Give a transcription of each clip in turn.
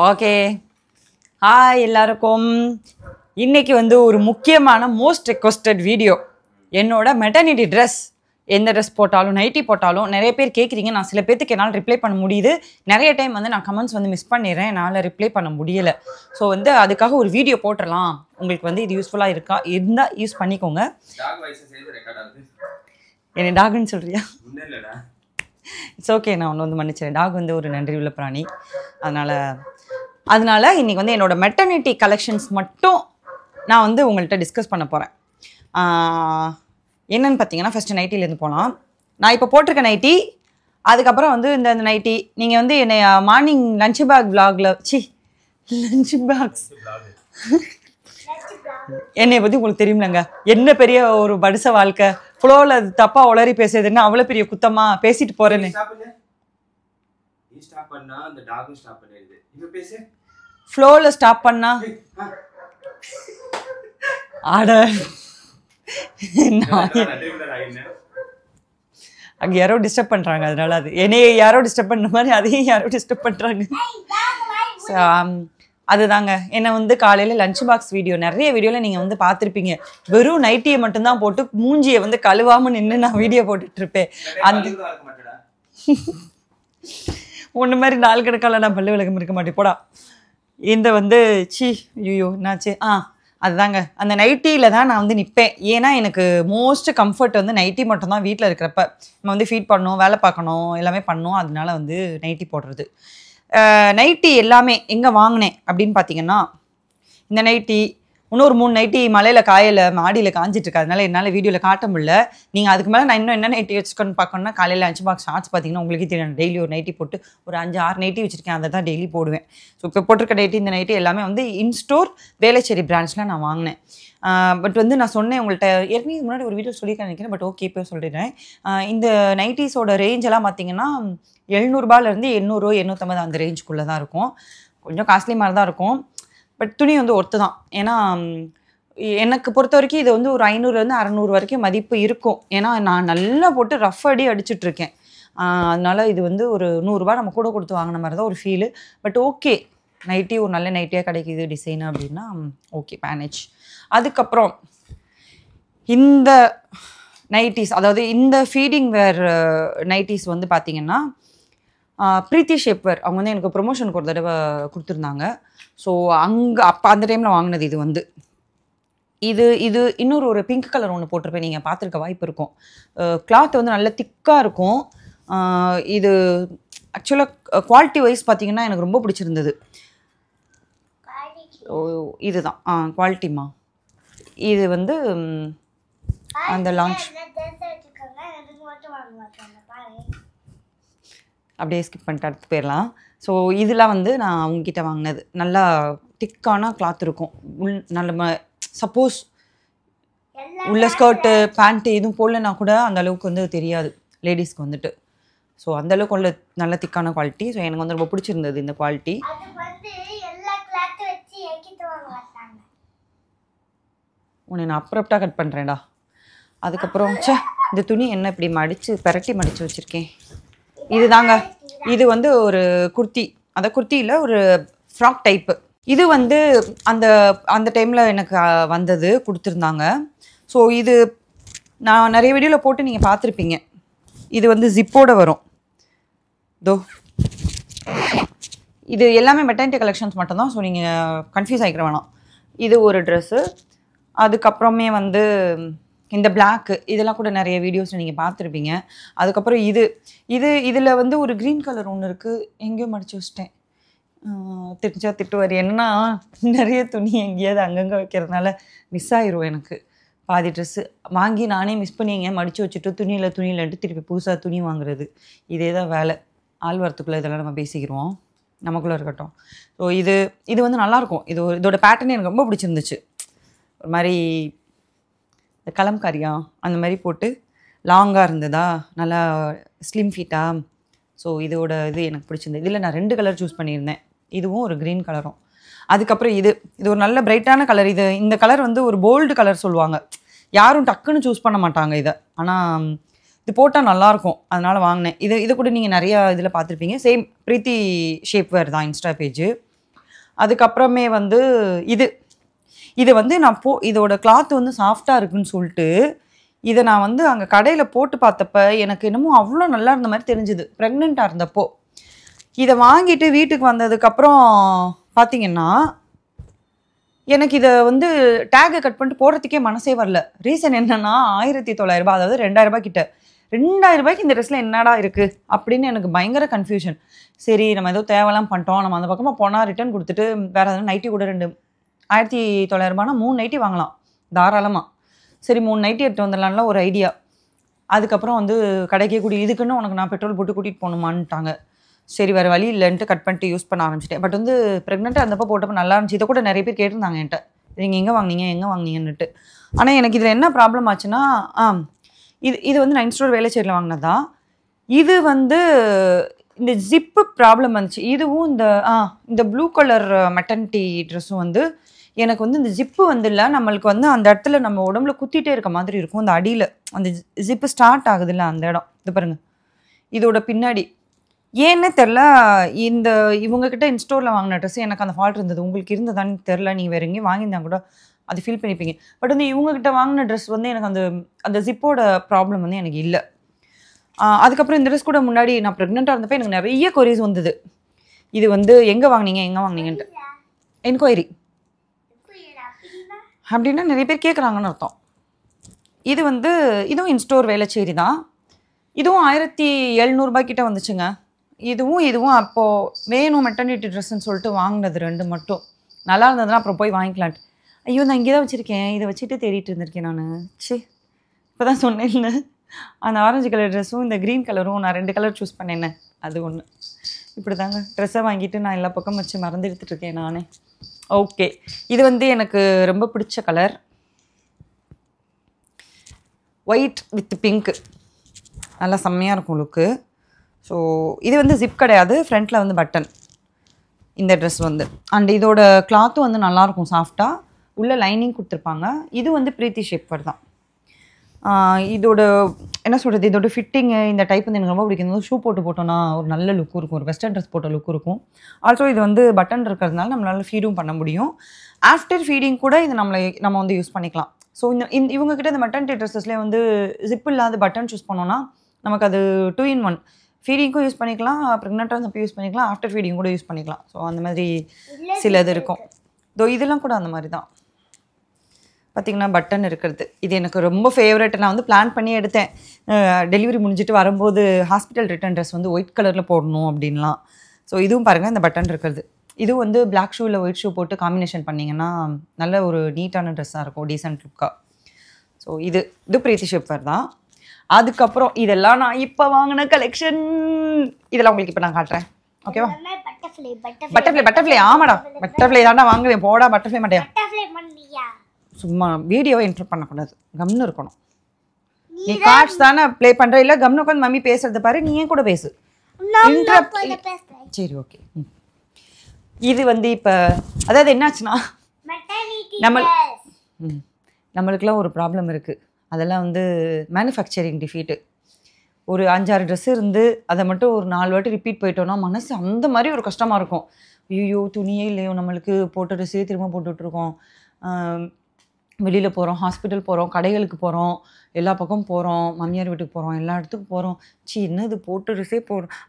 Okay hi எல்லாருக்கும். இன்றைக்கி வந்து ஒரு முக்கியமான மோஸ்ட் ரெக்வஸ்டட் வீடியோ. என்னோட மெட்டர்னிட்டி ட்ரெஸ், எந்த ட்ரெஸ் போட்டாலும் நைட்டி போட்டாலும் நிறைய பேர் கேட்குறீங்க. நான் சில பேர்த்துக்கு என்னால் ரிப்ளை பண்ண முடியுது, நிறைய டைம் வந்து நான் கமெண்ட்ஸ் வந்து மிஸ் பண்ணிடுறேன், என்னால் ரிப்ளை பண்ண முடியலை. ஸோ வந்து அதுக்காக ஒரு வீடியோ போட்டுடலாம். உங்களுக்கு வந்து இது யூஸ்ஃபுல்லாக இருந்தால் யூஸ் பண்ணிக்கோங்க. என்ன டாகுன்னு சொல்கிறியா? இட்ஸ் ஓகே, நான் ஒன்று வந்து மன்னிச்சிடறேன். டாக் வந்து ஒரு நன்றி உள்ள பிராணி. அதனால் இன்றைக்கி வந்து என்னோடய மெட்டர்னிட்டி கலெக்ஷன்ஸ் மட்டும் நான் வந்து உங்கள்கிட்ட டிஸ்கஸ் பண்ண போகிறேன். என்னென்னு பார்த்தீங்கன்னா, ஃபஸ்ட்டு நைட்டிலேருந்து போகலாம். நான் இப்போ போட்டிருக்க நைட்டி, அதுக்கப்புறம் வந்து இந்த நைட்டி நீங்கள் வந்து என்னை மார்னிங் லஞ்ச் பேக் விலாகில் லஞ்ச் பேக்ஸ் என்னை பற்றி உங்களுக்கு தெரியுமில்லங்க, என்ன பெரிய ஒரு படுச வாழ்க்கை, ஃப்ளோவில் தப்பாக உளறி பேசுறதுன்னு அவ்வளோ பெரிய குத்தமாக பேசிட்டு போகிறேன்னு. ஃப்ளோவில் ஸ்டாப் பண்ணா ஆட அங்கே யாரோ டிஸ்டர்ப் பண்ணுறாங்க, அதனால அது என்னைய யாரோ டிஸ்டர்ப் பண்ணுற மாதிரி அதையும் யாரோ டிஸ்டர்ப் பண்ணுறாங்க. அதுதாங்க, என்னை வந்து காலையில் லஞ்ச் பாக்ஸ் வீடியோ நிறைய வீடியோவில் நீங்கள் வந்து பார்த்துருப்பீங்க. வெறும் நைட்டியை மட்டும்தான் போட்டு மூஞ்சியை வந்து கழுவாமல் நின்று நான் வீடியோ போட்டுட்ருப்பேன். அந்த ஒன்று மாதிரி நாள் கணக்கால நான் பல்லு விளக்கம் இருக்க மாட்டேன் போடா. இந்த வந்து ஐயோ என்னாச்சு, அதுதாங்க அந்த நைட்டியில் தான் நான் வந்து நிற்பேன். ஏன்னா எனக்கு மோஸ்ட் கம்ஃபர்ட் வந்து நைட்டி மட்டும்தான். வீட்டில் இருக்கிறப்ப நம்ம வந்து ஃபீட் பண்ணணும், வேலை பார்க்கணும், எல்லாமே பண்ணணும். அதனால வந்து நைட்டி போடுறது. நைட்டி எல்லாமே எங்கே வாங்கினேன் அப்படின்னு பார்த்தீங்கன்னா, இந்த நைட்டி இன்னொரு 3 நைட்டி மலையில் காயில் மாடியில் காஞ்சிட்ருக்கு, அதனால என்னால் வீடியோவில் காட்ட முடியல. நீங்கள் அதுக்கு மேலே நான் இன்னும் என்ன நைட்டி வச்சுக்கணும்னு பார்க்கணுன்னா, காலையில் லஞ்ச் பாக்ஸ் ஷார்ட்ஸ் பார்த்தீங்கன்னா உங்களுக்கே தெரியும். டெய்லி ஒரு நைட்டி போட்டு ஒரு 5-6 நைட்டி வச்சுருக்கேன், அதை தான் டெய்லி போடுவேன். ஸோ இப்போ போட்டிருக்க நைட்டி, இந்த நைட்டி எல்லாமே வந்து இன்ஸ்டோர் வேளச்சேரி பிரான்ச்சில் நான் வாங்கினேன். பட் வந்து நான் சொன்னேன் உங்கள்கிட்ட ஏற்கனவே முன்னாடி ஒரு வீடியோ சொல்லியிருக்கேன் நினைக்கிறேன், பட் ஓகே இப்போ சொல்லிடுறேன். இந்த நைட்டிஸோட ரேஞ்செல்லாம் பார்த்தீங்கன்னா 700 800 850 அந்த ரேஞ்சுக்குள்ளே தான் இருக்கும். கொஞ்சம் காஸ்ட்லி மாதிரி தான் இருக்கும், பட் துணி வந்து ஒர்த்து தான். ஏன்னா எனக்கு பொறுத்த வரைக்கும் இது வந்து ஒரு 500-600 வரைக்கும் மதிப்பு இருக்கும். ஏன்னா நான் நல்லா போட்டு ரஃப் அடி அடிச்சுட்ருக்கேன். அதனால் இது வந்து ஒரு 100 ரூபா நம்ம கூட கொடுத்து வாங்கின மாதிரி தான் ஒரு ஃபீலு. பட் ஓகே, நைட்டி ஒரு நல்ல நைட்டியாக கிடைக்கிது டிசைன் அப்படின்னா ஓகே, மேனேஜ். அதுக்கப்புறம் இந்த நைட்டிஸ், அதாவது இந்த ஃபீடிங் வேர் நைட்டிஸ் வந்து பார்த்திங்கன்னா ப்ரீத்தி ஷேப்வேர் அவங்க வந்து எனக்கு ப்ரொமோஷனுக்கு ஒரு தடவை கொடுத்துருந்தாங்க. ஸோ அங்கே அப்போ அந்த டைமில் வாங்கினது இது வந்து இது இன்னொரு ஒரு பிங்க் கலர் ஒன்று போட்டிருப்பேன், நீங்கள் பார்த்துருக்க வாய்ப்பு இருக்கும். கிளாத் வந்து நல்ல திக்காக இருக்கும். இது ஆக்சுவலாக குவாலிட்டி வைஸ் பார்த்திங்கன்னா எனக்கு ரொம்ப பிடிச்சிருந்தது. இதுதான் குவாலிட்டிமா. இது வந்து அந்த லான்ச் அப்படியே ஸ்கிப் பண்ணிட்டு அடுத்து போயிடலாம். ஸோ இதெல்லாம் வந்து நான் அவங்கக்கிட்ட வாங்கினது. நல்லா திக்கான கிளாத் இருக்கும். நல்ல சப்போஸ் உள்ள ஸ்கர்ட்டு பேண்ட்டு எதுவும் போடலன்னா கூட அந்த அளவுக்கு வந்து தெரியாது லேடிஸ்க்கு வந்துட்டு. ஸோ அந்தளவுக்கு உள்ள நல்ல திக்கான குவாலிட்டி. ஸோ எனக்கு வந்து ரொம்ப பிடிச்சிருந்தது இந்த குவாலிட்டி. உன்னை நான் அப்புறப்பட்டா கட் பண்ணுறேன்டா. அதுக்கப்புறம் இந்த துணி என்ன இப்படி பிரட்டி மடித்து வச்சுருக்கேன். இதுதாங்க, இது வந்து ஒரு குர்த்தி, அந்த குர்த்தியில் ஒரு ஃப்ராக் டைப்பு. இது வந்து அந்த டைமில் எனக்கு வந்தது, கொடுத்துருந்தாங்க. ஸோ இது நான் நிறைய வீடியோவில் போட்டு நீங்கள் பார்த்துருப்பீங்க. இது வந்து ஜிப்போடு வரும். இது எல்லாமே மெட்டர்னிட்டி கலெக்ஷன்ஸ் மட்டும்தான். ஸோ நீங்கள் கன்ஃபியூஸ் ஆகிக்கிற வேணாம். இது ஒரு ட்ரெஸ்ஸு. அதுக்கப்புறமே வந்து இந்த பிளாக்கு, இதெல்லாம் கூட நிறைய வீடியோஸில் நீங்கள் பார்த்துருப்பீங்க. அதுக்கப்புறம் இதில் வந்து ஒரு க்ரீன் கலர் ஒன்று இருக்குது, எங்கேயோ மடித்து வச்சிட்டேன். திட்டுச்சா திட்டுவார். என்னன்னா நிறைய துணி எங்கேயாவது அங்கங்கே வைக்கிறதுனால மிஸ் ஆயிரும். எனக்கு பாதி ட்ரெஸ்ஸு வாங்கி நானே மிஸ் பண்ணி எங்கேயா மடித்து வச்சுட்டு துணியிலன்ட்டு திருப்பி புதுசாக துணி வாங்குறது, இதே தான் வேலை. ஆள் வரத்துக்குள்ளே இதெல்லாம் நம்ம பேசிக்கிடுவோம், நமக்குள்ளே இருக்கட்டும். ஸோ இது வந்து நல்லாயிருக்கும். இதோட பேட்டர்ன் எனக்கு ரொம்ப பிடிச்சிருந்துச்சு. ஒரு மாதிரி இந்த கலம்காரியா அந்த மாதிரி போட்டு லாங்காக இருந்ததா, நல்லா ஸ்லிம் ஃபிட்டாக. ஸோ இதோட இது எனக்கு பிடிச்சிருந்தது. இதில் நான் 2 கலர் சூஸ் பண்ணியிருந்தேன், இதுவும் ஒரு க்ரீன் கலரும். அதுக்கப்புறம் இது ஒரு நல்ல பிரைட்டான கலர். இந்த கலர் வந்து ஒரு போல்டு கலர் சொல்லுவாங்க, யாரும் டக்குன்னு சூஸ் பண்ண மாட்டாங்க இதை. ஆனால் இது போட்டால் நல்லாயிருக்கும், அதனால் வாங்கினேன். இது கூட நீங்கள் நிறையா இதில் பார்த்துருப்பீங்க. சேம் ப்ரீத்தி ஷேப்வேர் தான் இன்ஸ்டா பேஜு. அதுக்கப்புறமே வந்து இது வந்து நான் இதோட கிளாத் வந்து சாஃப்டாக இருக்குன்னு சொல்லிட்டு இதை நான் வந்து அங்கே கடையில் போட்டு பார்த்தப்ப எனக்கு என்னமோ அவ்வளோ நல்லா இருந்த மாதிரி தெரிஞ்சுது ப்ரெக்னெண்ட்டாக இருந்தப்போ. இதை வாங்கிட்டு வீட்டுக்கு வந்ததுக்கப்புறம் பார்த்தீங்கன்னா எனக்கு இதை வந்து டேகை கட் பண்ணிட்டு போடுறதுக்கே மனசே வரல. ரீசன் என்னன்னா 1900 அதாவது 2000 கிட்ட. 2000 இந்த ட்ரெஸ்ஸில் என்னடா இருக்குது அப்படின்னு எனக்கு பயங்கர கன்ஃபியூஷன். சரி நம்ம ஏதோ தேவையெல்லாம் பண்ணிட்டோம், நம்ம அந்த பக்கமாக போனால் ரிட்டர்ன் கொடுத்துட்டு வேறு எதாவது நைட்டி கூட 1900 3 நைட்டி வாங்கலாம் தாராளமாக. சரி 3 நைட்டி எடுத்து வந்துடலாம்ல ஒரு ஐடியா. அதுக்கப்புறம் வந்து கடைக்கே இதுக்குன்னு உனக்கு நான் பெட்ரோல் போட்டு கூட்டிகிட்டு போகணுமான்ட்டாங்க. சரி வேறு வழி இல்லைன்ட்டு கட் பண்ணிட்டு யூஸ் பண்ண ஆரம்பிச்சிட்டேன். பட் வந்து ப்ரெக்னெண்ட்டாக இருந்தப்போ போட்டப்போ நல்லா இருந்துச்சு. இதை கூட நிறைய பேர் கேட்டிருந்தாங்க என்கிட்ட, நீங்கள் எங்கே வாங்கினீங்கன்னுட்டு. ஆனால் எனக்கு இதில் என்ன ப்ராப்ளம் ஆச்சுன்னா இது வந்து நான் இன்ஸ்டோர் வேலைச்சேரியில் வாங்கினதா. இது வந்து இந்த ஜிப்பு ப்ராப்ளம் வந்துச்சு. இதுவும் இந்த ப்ளூ கலர் மெட்டர்னிட்டி ட்ரெஸ்ஸும் வந்து எனக்கு வந்து இந்த ஜிப்பு வந்து இல்லை, நம்மளுக்கு வந்து அந்த இடத்துல நம்ம உடம்புல குத்திட்டே இருக்க மாதிரி இருக்கும். அந்த அடியில் அந்த ஜிப்பு ஸ்டார்ட் ஆகுது இல்லை அந்த இடம், இது பாருங்கள் இதோட பின்னாடி. ஏன்னே தெரில, இவங்கக்கிட்ட இன்ஸ்டோரில் வாங்கின ட்ரெஸ் எனக்கு அந்த ஃபால்ட் இருந்தது. உங்களுக்கு இருந்ததான்னு தெரில, நீங்கள் வேறு எங்கேயும் வாங்கியிருந்தா கூட அது ஃபீல் பண்ணிப்பீங்க. பட் வந்து இவங்கக்கிட்ட வாங்கின ட்ரெஸ் வந்து எனக்கு அந்த ஜிப்போட ப்ராப்ளம் வந்து எனக்கு இல்லை. அதுக்கப்புறம் இந்த ட்ரெஸ் கூட முன்னாடி நான் ப்ரெக்னெண்ட்டாக இருந்தப்போ எனக்கு நிறைய கொரிஸ் வந்தது. இது வந்து எங்கே வாங்கினீங்கன்ட்டு என்கொயரி அப்படின்னா நிறைய பேர் கேட்குறாங்கன்னு அர்த்தம். இது வந்து இதுவும் இன்ஸ்டோர் வேலைச்சேரி தான். இதுவும் 1700 கிட்ட வந்துச்சுங்க. இதுவும் அப்போது வேணும் மெட்டர்னிட்டி ட்ரெஸ்ஸுன்னு சொல்லிட்டு வாங்கினது 2 மட்டும். நல்லா இருந்ததுன்னா அப்புறம் போய் வாங்கிக்கலான்ட்டு. ஐயோ நான் இங்கே தான் வச்சுருக்கேன், இதை வச்சுட்டு தேடிட்டு இருந்திருக்கேன் நான். இப்போ தான் சொன்னேன்னு அந்த ஆரஞ்சு கலர் ட்ரெஸ்ஸும் இந்த க்ரீன் கலரும் நான் 2 கலர் சூஸ் பண்ணேன்னு அது ஒன்று. இப்படி தாங்க ட்ரெஸ்ஸை வாங்கிட்டு நான் எல்லா பக்கம் வச்சு மறந்து எடுத்துகிட்ருக்கேன் நானே. ஓகே, இது வந்து எனக்கு ரொம்ப பிடிச்ச கலர் ஒயிட் வித் பிங்க்கு, நல்லா செம்மையாக இருக்கும் லுக்கு. ஸோ இது வந்து ஜிப் கிடையாது, ஃப்ரண்ட்டில் வந்து பட்டன் இந்த ட்ரெஸ் வந்து. அண்ட் இதோட கிளாத்தும் வந்து நல்லாயிருக்கும் சாஃப்டாக, உள்ளே லைனிங் கொடுத்துருப்பாங்க. இது வந்து பிரீத்தி ஷேப்பர் தான். இதோட என்ன சொல்கிறது, இதோட ஃபிட்டிங்கு இந்த டைப் வந்து எனக்கு ரொம்ப பிடிக்கும். ஷூ போட்டோன்னா ஒரு நல்ல லுக்கும் இருக்கும், ஒரு வெஸ்டர்ன் ட்ரெஸ் போட்ட லுக்கும் இருக்கும். ஆல்சோ இது வந்து பட்டன் இருக்கிறதுனால நம்மளால் ஃபீடும் பண்ண முடியும். ஆஃப்டர் ஃபீடிங் கூட இது நம்ம வந்து யூஸ் பண்ணிக்கலாம். ஸோ இவங்ககிட்ட இந்த மெட்டர்னிட்டி ட்ரெஸ்ஸஸ்லேயே வந்து ஜிப் இல்லாத பட்டன் சூஸ் பண்ணோன்னா நமக்கு அது 2 in 1. ஃபீடிங்க்கும் யூஸ் பண்ணிக்கலாம், ப்ரெக்னெண்ட்டாக இருந்தப்போ யூஸ் பண்ணிக்கலாம், ஆஃப்டர் ஃபீடிங் கூட யூஸ் பண்ணிக்கலாம். ஸோ அந்த மாதிரி சில இது இருக்கும். இதெல்லாம் கூட அந்த மாதிரி தான் பார்த்திங்கன்னா பட்டன் இருக்கிறது. இது எனக்கு ரொம்ப ஃபேவரட். நான் வந்து பிளான் பண்ணி எடுத்தேன். டெலிவரி முடிஞ்சிட்டு வரும்போது ஹாஸ்பிட்டல் ரிட்டர்ன் ட்ரெஸ் வந்து ஒயிட் கலரில் போடணும் அப்படின்லாம். ஸோ இதுவும் பாருங்கள் இந்த பட்டன் இருக்கிறது. இதுவும் வந்து பிளாக் ஷூ இல்லை ஒயிட் ஷூ போட்டு காம்பினேஷன் பண்ணிங்கன்னா நல்ல ஒரு நீட்டான ட்ரெஸ்ஸாக இருக்கும், டீசென்ட் லுக்காக. ஸோ இது பிரீத்தி ஷேப்பர் தான். அதுக்கப்புறம் இதெல்லாம் நான் இப்போ வாங்கின கலெக்ஷன். இதெல்லாம் உங்களுக்கு இப்போ நான் காட்டுறேன், ஓகேவா? பட்டர்ஃப்ளை ஆமாடா, பட்டர்ஃப்ளை தாண்டா வாங்குவேன். போடா பட்டர்ஃப்ளை மாட்டேன். சும்மா வீடியோவை என்டர் பண்ணக்கூடாது, கம்னு இருக்கணும். நீ கார்ட்ஸ் தானே ப்ளே பண்ணுற, இல்லை கம்னு உட்காந்து மம்மி பேசுறது பாரு, நீ ஏன் கூட பேசு. சரி ஓகே. இது வந்து இப்போ அதாவது என்னாச்சுன்னா நம்மளுக்குலாம் ஒரு ப்ராப்ளம் இருக்குது. அதெல்லாம் வந்து மேனுஃபேக்சரிங் டிஃபீட்டு. ஒரு 5-6 ட்ரெஸ் இருந்து அதை மட்டும் ஒரு 4 வாட்டி ரிப்பீட் போயிட்டோன்னா மனசு அந்த மாதிரி ஒரு கஷ்டமாக இருக்கும். ஐயோ துணியே இல்லையோ நம்மளுக்கு, போட்ட ட்ரெஸ்ஸே திரும்ப போட்டுட்ருக்கோம். வெளியில் போகிறோம், ஹாஸ்பிட்டல் போகிறோம், கடைகளுக்கு போகிறோம், எல்லா பக்கம் போகிறோம், மாமியார் வீட்டுக்கு போகிறோம், எல்லா இடத்துக்கும் போகிறோம். என்னது போட்ட ட்ரெஸ்ஸே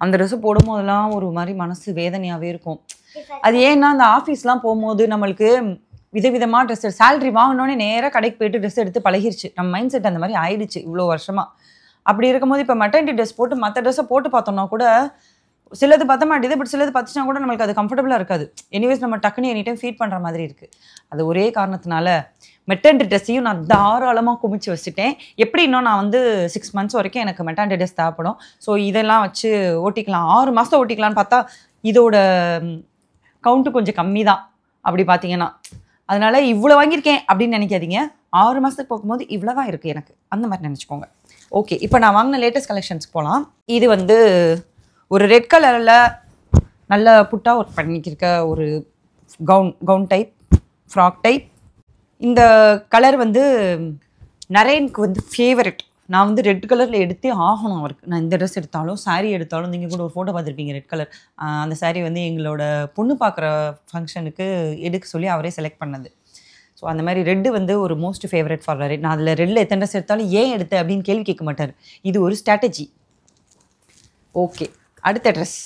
அந்த ட்ரெஸ்ஸு போடும் போதெல்லாம் ஒரு மாதிரி மனசு வேதனையாகவே இருக்கும். அது ஏன்னா அந்த ஆஃபீஸ்லாம் போகும்போது நம்மளுக்கு விதவிதமாக ட்ரெஸ் சேலரி வாங்கினோன்னே நேராக கடைக்கு போய்ட்டு ட்ரெஸ் எடுத்து பழகிருச்சு. நம்ம மைண்ட் செட் அந்த மாதிரி ஆயிடுச்சு இவ்வளோ வருஷமாக. அப்படி இருக்கும்போது இப்போ மெட்டர்னிட்டி ட்ரெஸ் போட்டு மற்ற ட்ரெஸ்ஸை போட்டு பார்த்தோம்னா கூட சிலது பார்த்த மாட்டேது, பட் சிலது பார்த்துச்சுன்னா கூட நம்மளுக்கு அது கம்ஃபர்டபுளாக இருக்காது. எனிவேஸ் நம்ம டக்குன்னு எனி டைம் ஃபீட் பண்ணுற மாதிரி இருக்குது. அது ஒரே காரணத்தினால மெட்டர்னிட்டி ட்ரெஸ்ஸையும் நான் தாராளமாக குமிச்சு வச்சுட்டேன். எப்படி இன்னும் நான் வந்து 6 months வரைக்கும் எனக்கு மெட்டர்னிட்டி ட்ரெஸ் தேவைப்படும். ஸோ இதெல்லாம் வச்சு ஓட்டிக்கலாம், 6 மாதம் ஓட்டிக்கலான்னு பார்த்தா இதோட கவுண்ட்டு கொஞ்சம் கம்மி தான் அப்படி பார்த்தீங்கன்னா. அதனால் இவ்வளோ வாங்கியிருக்கேன் அப்படின்னு நினைக்காதீங்க. 6 மாதத்துக்கு போகும்போது இவ்வளோ தான் இருக்குது எனக்கு, அந்த மாதிரி நினச்சிக்கோங்க. ஓகே, இப்போ நான் வாங்கின லேட்டஸ்ட் கலெக்ஷன்ஸ்க்கு போகலாம். இது வந்து ஒரு ரெட் கலரில் நல்ல புட்டாக ஒர்க் பண்ணிக்கிருக்க ஒரு கவுன் டைப், ஃப்ராக் டைப். இந்த கலர் வந்து நரேனுக்கு வந்து நான் வந்து ரெட் கலரில் எடுத்தே ஆகணும் அவருக்கு. நான் இந்த ட்ரெஸ் எடுத்தாலும் சாரீ எடுத்தாலும் நீங்கள் கூட ஒரு ஃபோட்டோ பார்த்துருப்பீங்க ரெட் கலர். அந்த சாரீ வந்து எங்களோட பொண்ணு பார்க்குற ஃபங்க்ஷனுக்கு எடுக்க சொல்லி அவரே செலக்ட் பண்ணது. ஸோ அந்த மாதிரி ரெட்டு வந்து ஒரு மோஸ்ட் ஃபேவரட் ஃபார் ரெட். நான் அதில் ரெட்டில் எத்தனை ட்ரெஸ் எடுத்தாலும் ஏன் எடுத்த அப்படின்னு கேள்வி கேட்க மாட்டார். இது ஒரு ஸ்ட்ராட்டஜி. ஓகே, அடுத்த ட்ரெஸ்.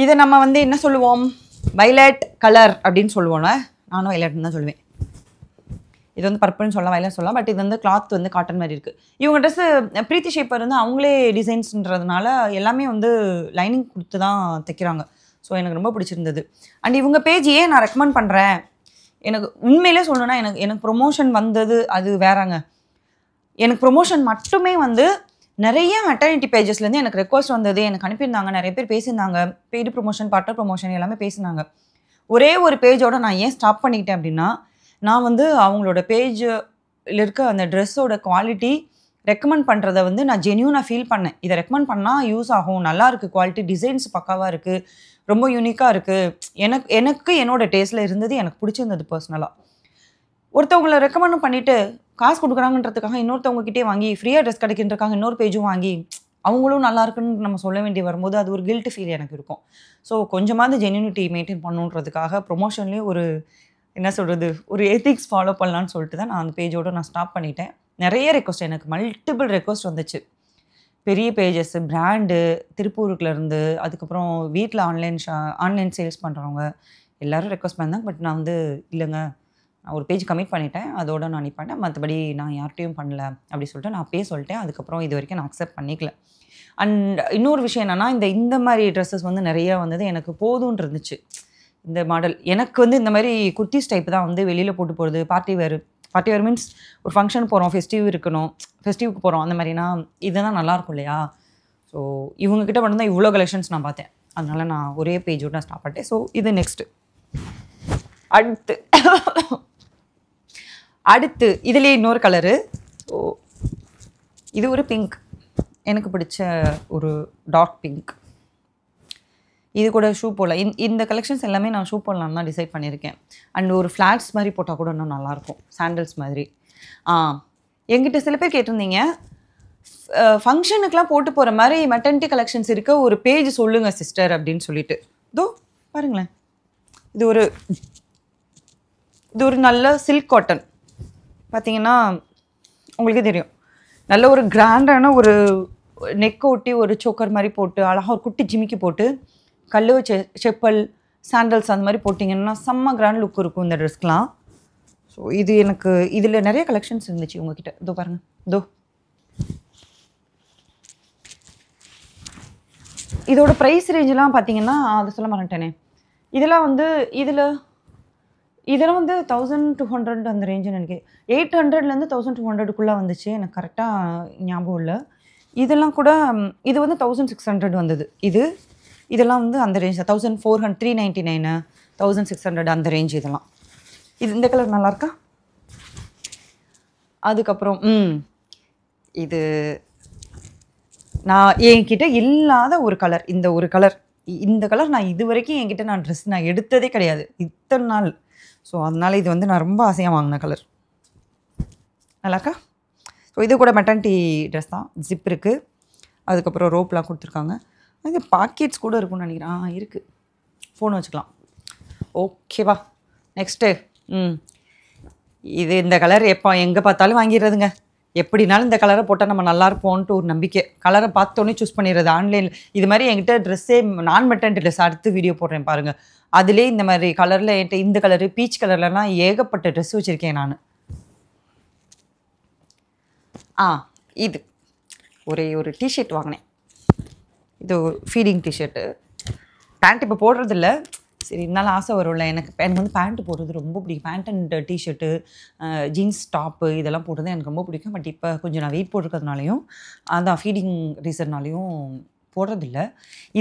இதை நம்ம வந்து என்ன சொல்லுவோம், வைலட் கலர் அப்படின்னு சொல்லுவோம்ல. நானும் வைலட்னு தான் சொல்லுவேன். இது வந்து பர்பிள்னு சொல்லலாம், வயலட் சொல்லலாம். பட் இது வந்து கிளாத் வந்து காட்டன் மாதிரி இருக்குது. இவங்க ட்ரெஸ்ஸு பிரீத்தி ஷேப்பர் வந்து அவங்களே டிசைன்ஸ்ன்றதுனால எல்லாமே வந்து லைனிங் கொடுத்து தான் தைக்கிறாங்க. ஸோ எனக்கு ரொம்ப பிடிச்சிருந்தது. அண்ட் இவங்க பேஜ் ஏன் நான் ரெக்கமெண்ட் பண்ணுறேன், எனக்கு உண்மையிலே சொல்லணுன்னா எனக்கு ப்ரொமோஷன் வந்தது அது வேறாங்க. எனக்கு ப்ரொமோஷன் மட்டுமே வந்து நிறைய மெட்டர்னிட்டி பேஜஸ்லேருந்து எனக்கு ரெக்வஸ்ட் வந்தது, எனக்கு அனுப்பியிருந்தாங்க. நிறைய பேர் பேசியிருந்தாங்க. பெய்டு ப்ரொமோஷன், பார்ட்னர் ப்ரொமோஷன் எல்லாமே பேசினாங்க. ஒரே ஒரு பேஜோட நான் ஏன் ஸ்டாப் பண்ணிக்கிட்டேன் அப்படின்னா, நான் வந்து அவங்களோட பேஜில் இருக்க அந்த ட்ரெஸ்ஸோட குவாலிட்டி ரெக்கமெண்ட் பண்ணுறத வந்து நான் ஜென்யூனாக ஃபீல் பண்ணேன். இதை ரெக்கமெண்ட் பண்ணால் யூஸ் ஆகும், நல்லா இருக்குது, குவாலிட்டி டிசைன்ஸ் பக்காவாக இருக்குது, ரொம்ப யூனிக்காக இருக்குது. எனக்கு என்னோடய டேஸ்ட்டில் இருந்தது, எனக்கு பிடிச்சிருந்தது பர்சனலாக. ஒருத்தவங்களை ரெக்கமெண்டும் பண்ணிவிட்டு காசு கொடுக்குறாங்கன்றதுக்காக இன்னொருத்தவங்ககிட்டே வாங்கி ஃப்ரீயாக ட்ரெஸ் கிடைக்கின்றதுக்காக இன்னொரு பேஜும் வாங்கி அவங்களும் நல்லா இருக்குன்னு நம்ம சொல்ல வேண்டி வரும்போது அது ஒரு கில்ட் ஃபீல் எனக்கு இருக்கும். ஸோ கொஞ்சமாவது ஜென்யூனிட்டி மெயின்டைன் பண்ணுன்றதுக்காக ப்ரொமோஷன்லேயும் ஒரு என்ன சொல்கிறது, ஒரு எத்திக்ஸ் ஃபாலோ பண்ணலான்னு சொல்லிட்டு தான் நான் அந்த பேஜோடு நான் ஸ்டாப் பண்ணிட்டேன். நிறைய ரெக்வஸ்ட், எனக்கு மல்டிபிள் ரெக்வஸ்ட் வந்துச்சு. பெரிய பேஜஸ், பிராண்டு, திருப்பூருக்குலேருந்து, அதுக்கப்புறம் வீட்டில் ஆன்லைன் சேல்ஸ் பண்ணுறவங்க எல்லோரும் ரெக்வஸ்ட் பண்ணாங்க. பட் நான் வந்து இல்லைங்க, நான் ஒரு பேஜ் கமிட் பண்ணிட்டேன், அதோடு நான் நிப்பேன், மற்றபடி நான் யார்கிட்டையும் பண்ணல அப்படி சொல்லிட்டு நான் அப்பயே சொல்லிட்டேன். அதுக்கப்புறம் இது வரைக்கும் நான் அக்செப்ட் பண்ணிக்கல. அண்ட் இன்னொரு விஷயம் என்னென்னா, இந்த மாதிரி ட்ரெஸ்ஸஸ் வந்து நிறையா வந்தது எனக்கு போதும்னு இருந்துச்சு. இந்த மாடல் எனக்கு வந்து இந்த மாதிரி குர்த்திஸ் டைப் தான் வந்து வெளியில் போட்டு போகிறது. பார்ட்டி வேர் மீன்ஸ் ஒரு ஃபங்க்ஷன் போகிறோம், ஃபெஸ்டிவ்க்கு போகிறோம், அந்த மாதிரினா இதுதான் நல்லாயிருக்கும் இல்லையா. ஸோ இவங்ககிட்ட மட்டும்தான் இவ்வளோ கலெக்ஷன்ஸ் நான் பார்த்தேன். அதனால் நான் ஒரே பேஜோடு நான் ஸ்டாப் பண்ணிட்டேன். ஸோ இது நெக்ஸ்ட்டு. அடுத்து இதுலேயே இன்னொரு கலரு. ஸோ இது ஒரு பிங்க், எனக்கு பிடிச்ச ஒரு டார்க் பிங்க். இது கூட ஷூ போடலாம். இந்த கலெக்ஷன்ஸ் எல்லாமே நான் ஷூ போடலான்னு தான் டிசைட் பண்ணியிருக்கேன். அண்ட் ஒரு ஃப்ளாட்ஸ் மாதிரி போட்டால் கூட இன்னும் நல்லாயிருக்கும், சாண்டல்ஸ் மாதிரி. என்கிட்ட சில பேர் கேட்டிருந்தீங்க, ஃபங்க்ஷனுக்கெலாம் போட்டு போகிற மாதிரி மெட்டர்னிட்டி கலெக்ஷன்ஸ் இருக்க ஒரு பேஜ் சொல்லுங்கள் சிஸ்டர் அப்படின்னு சொல்லிட்டு. இதோ பாருங்களேன், இது ஒரு நல்ல சில்க் காட்டன். பார்த்தீங்கன்னா உங்களுக்கே தெரியும், நல்ல ஒரு கிராண்டான ஒரு நெக் ஒட்டி ஒரு சோக்கர் மாதிரி போட்டு அழகாக ஒரு குட்டி ஜிமிக்கி போட்டு கல்லு செப்பல் சாண்டல்ஸ் அந்த மாதிரி போட்டிங்கன்னா செம்ம கிராண்ட் லுக் இருக்கும் இந்த ட்ரெஸ்க்கெலாம். ஸோ இது எனக்கு இதில் நிறைய கலெக்ஷன்ஸ் இருந்துச்சு உங்ககிட்ட. இதோ பாருங்கள், இதோட ப்ரைஸ் ரேஞ்செலாம் பார்த்தீங்கன்னா அதை சொல்ல மாட்டேனே. இதெல்லாம் வந்து இதெல்லாம் வந்து 1200 அந்த ரேஞ்சுன்னு எனக்கு 800லேருந்து 1200க்குள்ளே வந்துச்சு. எனக்கு கரெக்டாக ஞாபகம் இல்லை. இதெல்லாம் கூட இது வந்து 1600 வந்தது. இதெல்லாம் வந்து அந்த ரேஞ்ச் 1400, 399, 1600 அந்த ரேஞ்ச். இதெல்லாம் இந்த கலர் நல்லாயிருக்கா. அதுக்கப்புறம் இது நான் என்கிட்ட இல்லாத ஒரு கலர். இந்த கலர் நான் இது வரைக்கும் என்கிட்ட நான் ட்ரெஸ் நான் எடுத்ததே கிடையாது இத்தனை நாள். ஸோ அதனால் இது வந்து நான் ரொம்ப ஆசையாக வாங்கின கலர். நல்லாயிருக்கா. ஸோ இது கூட மெட்டர்னிட்டி ட்ரெஸ் தான், ஜிப் இருக்குது, அதுக்கப்புறம் ரோப்லாம் கொடுத்துருக்காங்க. அது பாக்கெட்ஸ் கூட இருக்கும்னு நினைக்கிறேன். இருக்குது, ஃபோன் வச்சுக்கலாம். ஓகேவா. நெக்ஸ்ட்டு இந்த கலர் எப்போ எங்கே பார்த்தாலும் வாங்கிடுறதுங்க. எப்படினாலும் இந்த கலரை போட்டால் நம்ம நல்லா இருப்போன்ட்டு ஒரு நம்பிக்கை. கலரை பார்த்தோன்னே சூஸ் பண்ணிடுறது ஆன்லைனில். இது மாதிரி என்கிட்ட ட்ரெஸ்ஸே நான் மெட்டர்னிட்டி ட்ரெஸ் அடுத்து வீடியோ போடுறேன் பாருங்கள். அதிலே இந்த மாதிரி கலரில் என்கிட்ட இந்த கலரு பீச் கலர்லலாம் ஏகப்பட்ட ட்ரெஸ் வச்சுருக்கேன் நான். இது ஒரே ஒரு டிஷர்ட் வாங்கினேன். இது ஃபீடிங் டிஷர்ட்டு. பேண்ட் இப்போ போடுறதில்ல, சரி இருந்தாலும் ஆசை வரும்ல. எனக்கு வந்து பேண்ட்டு போடுறது ரொம்ப பிடிக்கும். Pant and T shirt, jeans top இதெல்லாம் போடுறது எனக்கு ரொம்ப பிடிக்கும். பட் இப்போ கொஞ்சம் நான் வெயிட் போட்டிருக்கிறதுனாலையும் அதான் ஃபீடிங் ரீசன்னாலையும் போடுறதில்ல.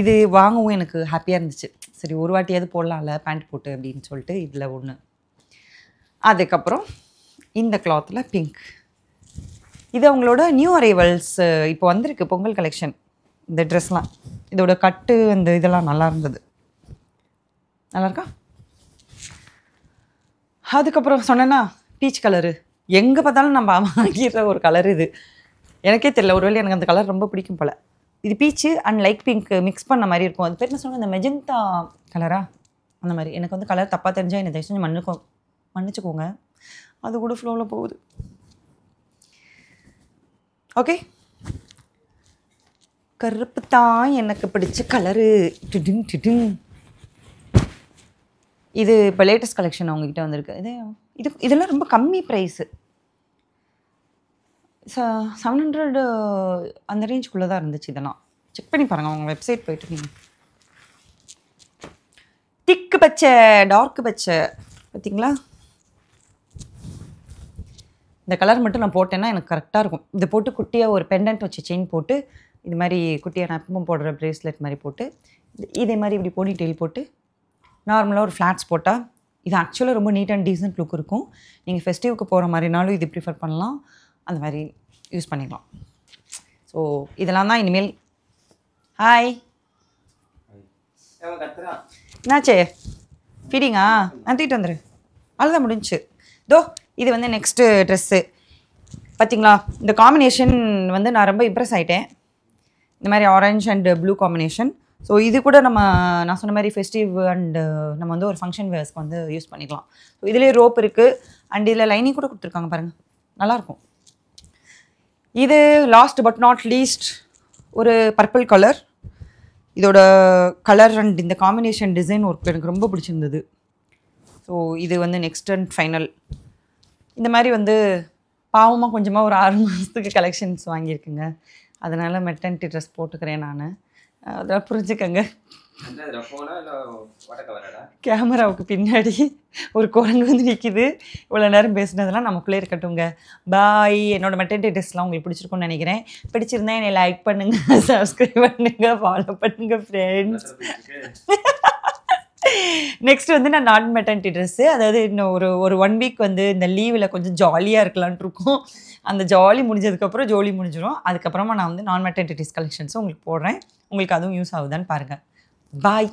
இது வாங்கவும் எனக்கு ஹாப்பியாக இருந்துச்சு. சரி ஒரு வாட்டியாவது போடலாம்ல பேண்ட் போட்டு அப்படின்னு சொல்லிட்டு இதில் ஒன்று. அதுக்கப்புறம் இந்த கிளாத்தில் பிங்க். இது அவங்களோட நியூ அரைவல்ஸ் இப்போ வந்திருக்கு பொங்கல் கலெக்ஷன். இந்த ட்ரெஸ்லாம் இதோட கட்டு அந்த இதெல்லாம் நல்லா இருந்தது. நல்லாயிருக்கா. அதுக்கப்புறம் சொன்னேன்னா பீச் கலரு, எங்கே பார்த்தாலும் நம்ம வாங்கிடுற ஒரு கலர் இது. எனக்கே தெரியல, ஒருவேளை எனக்கு அந்த கலர் ரொம்ப பிடிக்கும் போல். இது beach and light pink mix பண்ண மாதிரி இருக்கும். அது பேர் என்ன சொல்லுவாங்க, இந்த மெஜந்தா கலரா அந்த மாதிரி. எனக்கு வந்து கலர் தப்பாக தெரிஞ்சால் என்னை தயவு செஞ்சு மன்னிச்சுக்கோங்க. அது கூட ஃப்ளோவில் போகுது. ஓகே, கருப்பு தான் எனக்கு பிடிச்ச கலரு. டிடிங் டிடிங். இது இப்போ லேட்டஸ்ட் கலெக்ஷன் அவங்ககிட்ட வந்திருக்கு. இதெல்லாம் ரொம்ப கம்மி ப்ரைஸு. 700 அந்த ரேஞ்சுக்குள்ளே தான் இருந்துச்சு. இதெல்லாம் செக் பண்ணி பாருங்கள், அவங்க வெப்சைட் போய்ட்டு. நீங்கள் திக்கு பச்சை, டார்க்கு பச்சை பார்த்தீங்களா? இந்த கலர் மட்டும் நான் போட்டேன்னா எனக்கு கரெக்டாக இருக்கும். இதை போட்டு குட்டியாக ஒரு பெண்டன்ட் வச்சு செயின் போட்டு, இது மாதிரி குட்டியாக நான் எப்பவும் போடுற ப்ரேஸ்லெட் மாதிரி போட்டு, இதே மாதிரி இப்படி போனி டெயில் போட்டு நார்மலாக ஒரு ஃப்ளாட்ஸ் போட்டால் இது ஆக்சுவலாக ரொம்ப நீட் அண்ட் டீசன்ட் லுக் இருக்கும். நீங்கள் ஃபெஸ்டிவ்க்கு போகிற மாதிரினாலும் இது ப்ரிஃபர் பண்ணலாம், அந்த மாதிரி யூஸ் பண்ணிக்கலாம். ஸோ இதெல்லாம் தான் இனிமேல். ஹாய், என்னாச்சே ஃபீடிங்கா? நான் தூக்கிட்டு வந்துடு, அவ்வளோதான் முடிஞ்சு. தோ இது வந்து நெக்ஸ்ட்டு ட்ரெஸ்ஸு பார்த்தீங்களா? இந்த காம்பினேஷன் வந்து நான் ரொம்ப இம்ப்ரெஸ் ஆகிட்டேன். இந்த மாதிரி orange and blue combination. So இது கூட நான் சொன்ன மாதிரி ஃபெஸ்டிவ் அண்டு நம்ம வந்து ஒரு ஃபங்க்ஷன் வேர்ஸ்க்கு வந்து யூஸ் பண்ணிக்கலாம். ஸோ இதுலேயே ரோப் இருக்குது அண்ட் இதில் லைனிங் கூட கொடுத்துருக்காங்க பாருங்கள், நல்லாயிருக்கும். இது லாஸ்ட் பட் நாட் லீஸ்ட் ஒரு பர்பிள் கலர். இதோட கலர் அண்ட் இந்த காம்பினேஷன் டிசைன் ஒர்க் எனக்கு ரொம்ப பிடிச்சிருந்தது. ஸோ இது வந்து நெக்ஸ்ட் அண்ட் ஃபைனல். இந்த மாதிரி வந்து பாவமாக கொஞ்சமாக ஒரு 6 மாதத்துக்கு கலெக்ஷன்ஸ் வாங்கியிருக்குங்க. அதனால் மெட்டர்னிட்டி ட்ரெஸ் போட்டுக்கிறேன் நான். அதெல்லாம் புரிஞ்சுக்கங்க. கேமராவுக்கு பின்னாடி ஒரு குரங்கு வந்து நிற்கிது. இவ்வளோ நேரம் பேசுனதெல்லாம் நமக்குள்ளே இருக்கட்டும்ங்க. பாய். என்னோடய மெட்டர்னிட்டி ட்ரெஸ்லாம் உங்களுக்கு பிடிச்சிருக்கும்னு நினைக்கிறேன். பிடிச்சிருந்தா என்னை லைக் பண்ணுங்கள், சப்ஸ்கிரைப் பண்ணுங்கள், ஃபாலோ பண்ணுங்கள் ஃப்ரெண்ட்ஸ். நெக்ஸ்ட் வந்து நான் நான் மெட்டர்னிட்டி ட்ரெஸ்ஸு, அதாவது இன்னும் ஒரு 1 வீக் வந்து இந்த லீவில் கொஞ்சம் ஜாலியாக இருக்கலான்ட்டு இருக்கும். அந்த ஜாலி முடிஞ்சதுக்கப்புறம் ஜோலி முடிஞ்சிடும். அதுக்கப்புறமா நான் வந்து நான் மெட்டர்னிட்டி ட்ரெஸ் கலெக்ஷன்ஸும் உங்களுக்கு போடுறேன். உங்களுக்கு அதுவும் யூஸ் ஆகுதான்னு பாருங்கள். பாய்.